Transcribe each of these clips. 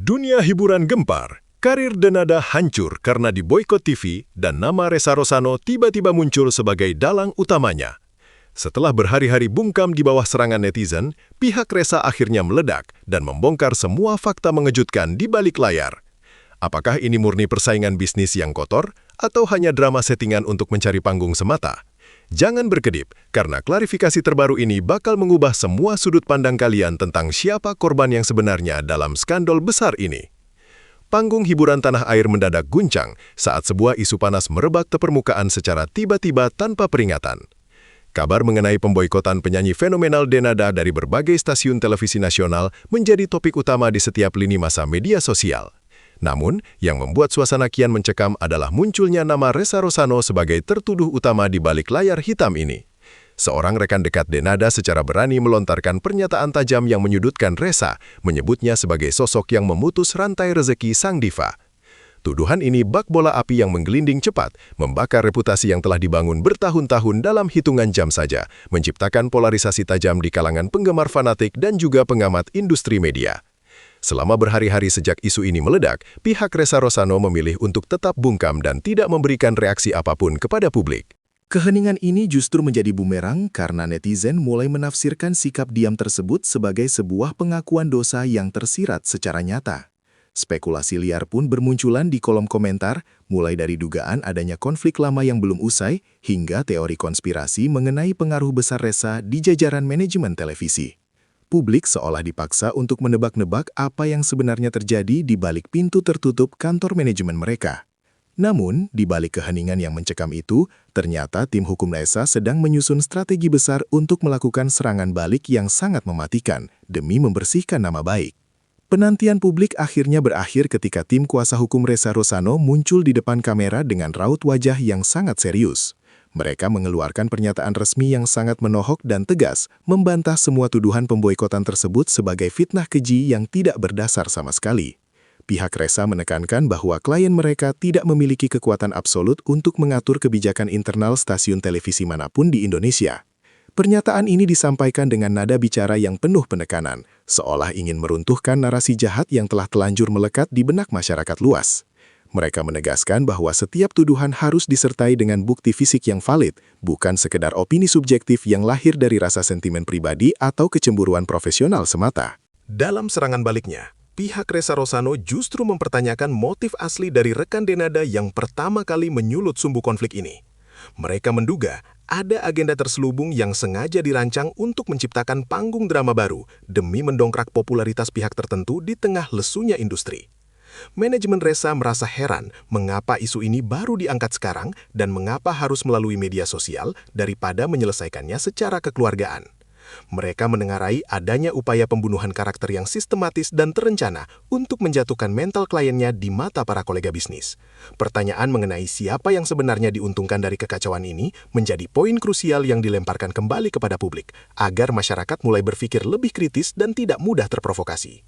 Dunia hiburan gempar, karir Denada hancur karena diboikot TV dan nama Ressa Rosano tiba-tiba muncul sebagai dalang utamanya. Setelah berhari-hari bungkam di bawah serangan netizen, pihak Ressa akhirnya meledak dan membongkar semua fakta mengejutkan di balik layar. Apakah ini murni persaingan bisnis yang kotor atau hanya drama settingan untuk mencari panggung semata? Jangan berkedip, karena klarifikasi terbaru ini bakal mengubah semua sudut pandang kalian tentang siapa korban yang sebenarnya dalam skandal besar ini. Panggung hiburan tanah air mendadak guncang saat sebuah isu panas merebak ke permukaan secara tiba-tiba tanpa peringatan. Kabar mengenai pemboikotan penyanyi fenomenal Denada dari berbagai stasiun televisi nasional menjadi topik utama di setiap lini masa media sosial. Namun, yang membuat suasana kian mencekam adalah munculnya nama Ressa Rosano sebagai tertuduh utama di balik layar hitam ini. Seorang rekan dekat Denada secara berani melontarkan pernyataan tajam yang menyudutkan Ressa, menyebutnya sebagai sosok yang memutus rantai rezeki sang diva. Tuduhan ini bak bola api yang menggelinding cepat, membakar reputasi yang telah dibangun bertahun-tahun dalam hitungan jam saja, menciptakan polarisasi tajam di kalangan penggemar fanatik dan juga pengamat industri media. Selama berhari-hari sejak isu ini meledak, pihak Ressa Rosano memilih untuk tetap bungkam dan tidak memberikan reaksi apapun kepada publik. Keheningan ini justru menjadi bumerang karena netizen mulai menafsirkan sikap diam tersebut sebagai sebuah pengakuan dosa yang tersirat secara nyata. Spekulasi liar pun bermunculan di kolom komentar, mulai dari dugaan adanya konflik lama yang belum usai, hingga teori konspirasi mengenai pengaruh besar Ressa di jajaran manajemen televisi. Publik seolah dipaksa untuk menebak-nebak apa yang sebenarnya terjadi di balik pintu tertutup kantor manajemen mereka. Namun, di balik keheningan yang mencekam itu, ternyata tim hukum Ressa sedang menyusun strategi besar untuk melakukan serangan balik yang sangat mematikan demi membersihkan nama baik. Penantian publik akhirnya berakhir ketika tim kuasa hukum Ressa Rosano muncul di depan kamera dengan raut wajah yang sangat serius. Mereka mengeluarkan pernyataan resmi yang sangat menohok dan tegas, membantah semua tuduhan pemboikotan tersebut sebagai fitnah keji yang tidak berdasar sama sekali. Pihak Ressa menekankan bahwa klien mereka tidak memiliki kekuatan absolut untuk mengatur kebijakan internal stasiun televisi manapun di Indonesia. Pernyataan ini disampaikan dengan nada bicara yang penuh penekanan, seolah ingin meruntuhkan narasi jahat yang telah telanjur melekat di benak masyarakat luas. Mereka menegaskan bahwa setiap tuduhan harus disertai dengan bukti fisik yang valid, bukan sekedar opini subjektif yang lahir dari rasa sentimen pribadi atau kecemburuan profesional semata. Dalam serangan baliknya, pihak Ressa Rosano justru mempertanyakan motif asli dari rekan Denada yang pertama kali menyulut sumbu konflik ini. Mereka menduga ada agenda terselubung yang sengaja dirancang untuk menciptakan panggung drama baru demi mendongkrak popularitas pihak tertentu di tengah lesunya industri. Manajemen Ressa merasa heran mengapa isu ini baru diangkat sekarang dan mengapa harus melalui media sosial daripada menyelesaikannya secara kekeluargaan. Mereka menengarai adanya upaya pembunuhan karakter yang sistematis dan terencana untuk menjatuhkan mental kliennya di mata para kolega bisnis. Pertanyaan mengenai siapa yang sebenarnya diuntungkan dari kekacauan ini menjadi poin krusial yang dilemparkan kembali kepada publik, agar masyarakat mulai berpikir lebih kritis dan tidak mudah terprovokasi.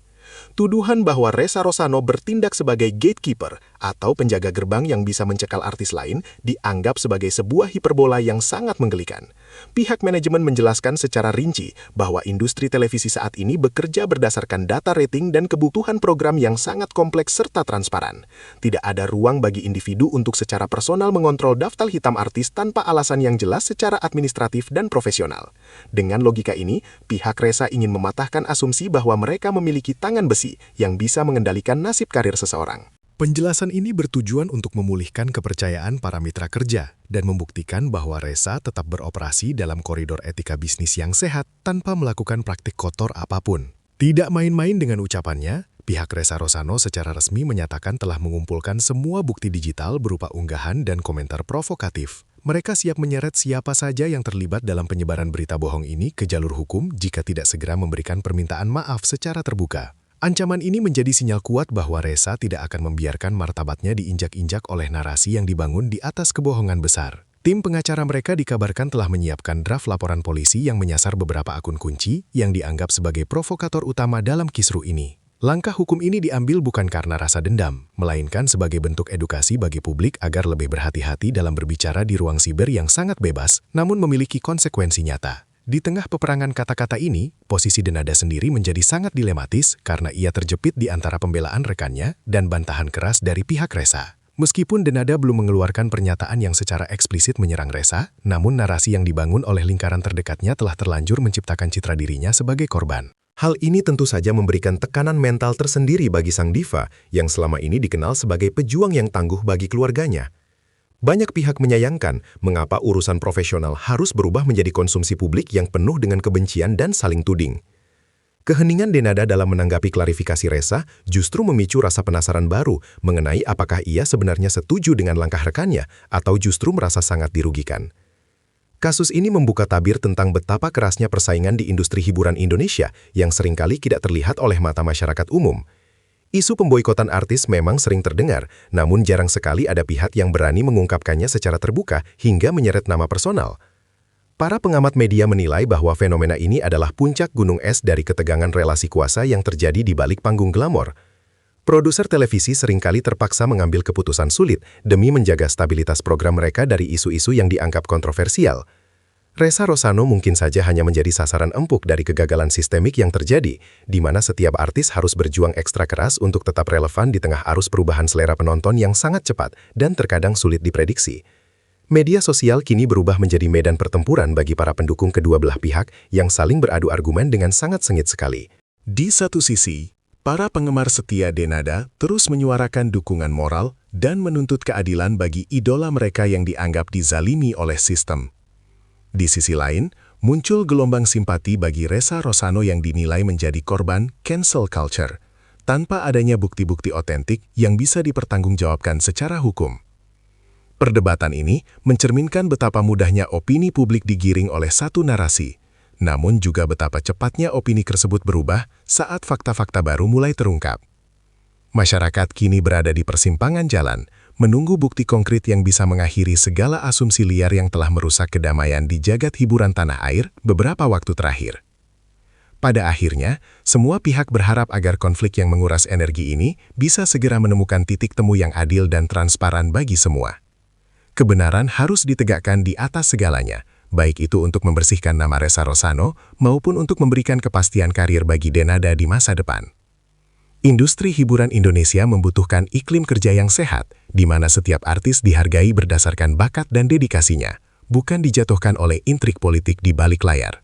Tuduhan bahwa Ressa Rosano bertindak sebagai gatekeeper atau penjaga gerbang yang bisa mencekal artis lain dianggap sebagai sebuah hiperbola yang sangat menggelikan. Pihak manajemen menjelaskan secara rinci bahwa industri televisi saat ini bekerja berdasarkan data rating dan kebutuhan program yang sangat kompleks serta transparan. Tidak ada ruang bagi individu untuk secara personal mengontrol daftar hitam artis tanpa alasan yang jelas secara administratif dan profesional. Dengan logika ini, pihak Ressa ingin mematahkan asumsi bahwa mereka memiliki tangan besi yang bisa mengendalikan nasib karir seseorang. Penjelasan ini bertujuan untuk memulihkan kepercayaan para mitra kerja dan membuktikan bahwa Ressa tetap beroperasi dalam koridor etika bisnis yang sehat tanpa melakukan praktik kotor apapun. Tidak main-main dengan ucapannya, pihak Ressa Rosano secara resmi menyatakan telah mengumpulkan semua bukti digital berupa unggahan dan komentar provokatif. Mereka siap menyeret siapa saja yang terlibat dalam penyebaran berita bohong ini ke jalur hukum jika tidak segera memberikan permintaan maaf secara terbuka. Ancaman ini menjadi sinyal kuat bahwa Ressa tidak akan membiarkan martabatnya diinjak-injak oleh narasi yang dibangun di atas kebohongan besar. Tim pengacara mereka dikabarkan telah menyiapkan draft laporan polisi yang menyasar beberapa akun kunci yang dianggap sebagai provokator utama dalam kisru ini. Langkah hukum ini diambil bukan karena rasa dendam, melainkan sebagai bentuk edukasi bagi publik agar lebih berhati-hati dalam berbicara di ruang siber yang sangat bebas, namun memiliki konsekuensi nyata. Di tengah peperangan kata-kata ini, posisi Denada sendiri menjadi sangat dilematis karena ia terjepit di antara pembelaan rekannya dan bantahan keras dari pihak Reza. Meskipun Denada belum mengeluarkan pernyataan yang secara eksplisit menyerang Reza, namun narasi yang dibangun oleh lingkaran terdekatnya telah terlanjur menciptakan citra dirinya sebagai korban. Hal ini tentu saja memberikan tekanan mental tersendiri bagi sang diva yang selama ini dikenal sebagai pejuang yang tangguh bagi keluarganya. Banyak pihak menyayangkan mengapa urusan profesional harus berubah menjadi konsumsi publik yang penuh dengan kebencian dan saling tuding. Keheningan Denada dalam menanggapi klarifikasi Reza justru memicu rasa penasaran baru mengenai apakah ia sebenarnya setuju dengan langkah rekannya atau justru merasa sangat dirugikan. Kasus ini membuka tabir tentang betapa kerasnya persaingan di industri hiburan Indonesia yang seringkali tidak terlihat oleh mata masyarakat umum. Isu pemboikotan artis memang sering terdengar, namun jarang sekali ada pihak yang berani mengungkapkannya secara terbuka hingga menyeret nama personal. Para pengamat media menilai bahwa fenomena ini adalah puncak gunung es dari ketegangan relasi kuasa yang terjadi di balik panggung glamor. Produser televisi seringkali terpaksa mengambil keputusan sulit demi menjaga stabilitas program mereka dari isu-isu yang dianggap kontroversial. Reza Rosano mungkin saja hanya menjadi sasaran empuk dari kegagalan sistemik yang terjadi, di mana setiap artis harus berjuang ekstra keras untuk tetap relevan di tengah arus perubahan selera penonton yang sangat cepat dan terkadang sulit diprediksi. Media sosial kini berubah menjadi medan pertempuran bagi para pendukung kedua belah pihak yang saling beradu argumen dengan sangat sengit sekali. Di satu sisi, para penggemar setia Denada terus menyuarakan dukungan moral dan menuntut keadilan bagi idola mereka yang dianggap dizalimi oleh sistem. Di sisi lain, muncul gelombang simpati bagi Reza Rosano yang dinilai menjadi korban cancel culture, tanpa adanya bukti-bukti otentik yang bisa dipertanggungjawabkan secara hukum. Perdebatan ini mencerminkan betapa mudahnya opini publik digiring oleh satu narasi, namun juga betapa cepatnya opini tersebut berubah saat fakta-fakta baru mulai terungkap. Masyarakat kini berada di persimpangan jalan, menunggu bukti konkret yang bisa mengakhiri segala asumsi liar yang telah merusak kedamaian di jagat hiburan tanah air beberapa waktu terakhir. Pada akhirnya, semua pihak berharap agar konflik yang menguras energi ini bisa segera menemukan titik temu yang adil dan transparan bagi semua. Kebenaran harus ditegakkan di atas segalanya, baik itu untuk membersihkan nama Reza Rosano maupun untuk memberikan kepastian karir bagi Denada di masa depan. Industri hiburan Indonesia membutuhkan iklim kerja yang sehat, di mana setiap artis dihargai berdasarkan bakat dan dedikasinya, bukan dijatuhkan oleh intrik politik di balik layar.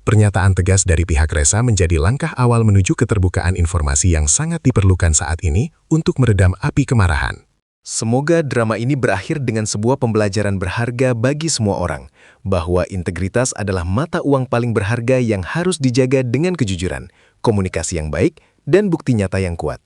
Pernyataan tegas dari pihak Reza menjadi langkah awal menuju keterbukaan informasi yang sangat diperlukan saat ini untuk meredam api kemarahan. Semoga drama ini berakhir dengan sebuah pembelajaran berharga bagi semua orang, bahwa integritas adalah mata uang paling berharga yang harus dijaga dengan kejujuran, komunikasi yang baik, dan bukti nyata yang kuat.